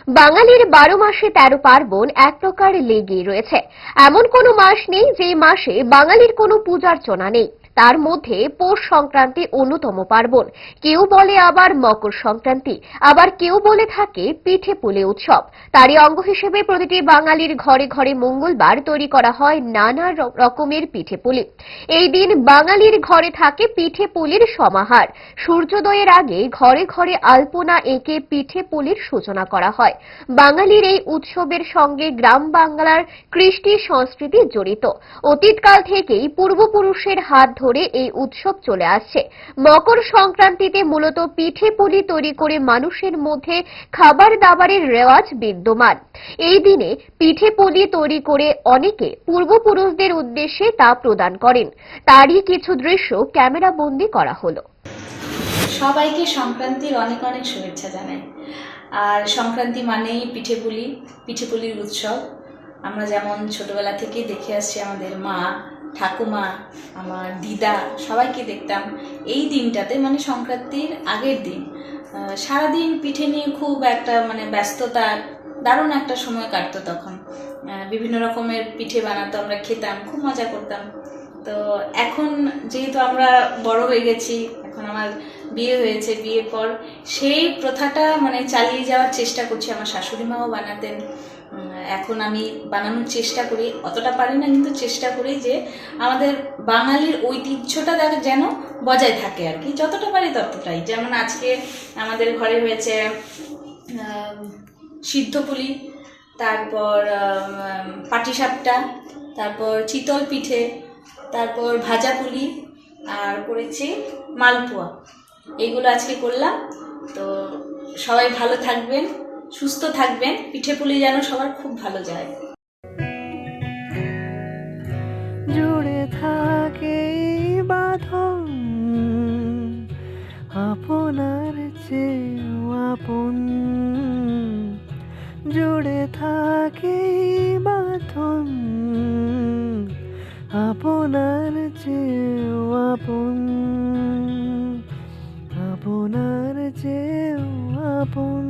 বাঙালির 12 মাসে 13 পার্বণ এক প্রকার লেগেই রয়েছে। এমন কোনো মাস নেই যে মাসে বাঙালির কোনো পূজার্চনা নেই। তার মধ্যে পৌষ সংক্রান্তি অন্যতম পার্বণ। কেউ বলে আবার মকর সংক্রান্তি, আবার কেউ বলে থাকে পিঠে পুলি উৎসব। তারই অঙ্গ হিসেবে প্রতিটি বাঙালির ঘরে ঘরে মঙ্গলবার তৈরি করা হয় নানা রকমের পিঠে পুলি। এই দিন বাঙালির ঘরে থাকে পিঠে পুলির সমাহার। সূর্যোদয়ের আগে ঘরে ঘরে আলপনা এঁকে পিঠে পুলির সূচনা করা হয়। বাঙালির এই উৎসবের সঙ্গে গ্রাম বাংলার কৃষ্টি সংস্কৃতি জড়িত। অতীতকাল থেকেই পূর্বপুরুষের হাত ধরে এই উৎসব চলে আসছে। মকর সংক্রান্তিতে মূলত পিঠে পুলি তৈরি করে মানুষের মধ্যে খাবার দাবারের রেওয়াজ বিদ্যমান। এই দিনে পিঠে পুলি তৈরি করে অনেকে পূর্বপুরুষদের উদ্দেশ্যে তা প্রদান করেন। তারই কিছু দৃশ্য ক্যামেরা বন্দী করা হলো। সবাইকে সংক্রান্তির অনেক অনেক শুভেচ্ছা জানাই। আর সংক্রান্তি মানেই পিঠেপুলির উৎসব। আমরা যেমন ছোটবেলা থেকেই দেখে আসছি, আমাদের মা, ঠাকুমা, আমার দিদা সবাইকে দেখতাম এই দিনটাতে, মানে সংক্রান্তির আগের দিন সারাদিন পিঠে নিয়ে খুব একটা ব্যস্ততার দারুণ একটা সময় কাটতো। তখন বিভিন্ন রকমের পিঠে বানাতো, আমরা খেতাম, খুব মজা করতাম। তো এখন যেহেতু আমরা বড় হয়ে গেছি, এখন আমার বিয়ে হয়েছে, বিয়ের পর সেই প্রথাটা চালিয়ে যাওয়ার চেষ্টা করছি। আমার শাশুড়ি মাও বানাতেন, এখন আমি বানানোর চেষ্টা করি, অতটা পারি না কিন্তু চেষ্টা করি যে আমাদের বাঙালির ঐতিহ্যটা যেন বজায় থাকে আর কি, যতটা পারি ততটাই। যেমন আজকে আমাদের ঘরে হয়েছে সিদ্ধ পুলি, তারপর পাটিসাপটা, তারপর চিতল পিঠে, তারপর ভাজা পুলি, আর করেছি মালপোয়া। এইগুলো আজকে করলাম। তো সবাই ভালো থাকবেন, সুস্থ থাকবেন, পিঠে পুলি যেন সবার খুব ভালো যায়। জুড়ে থাকে বাঁধন আপনার চেয়েও আপন, জুড়ে থাকে বাঁধন আপনার চেয়েও আপন, আপনার চেয়েও আপন।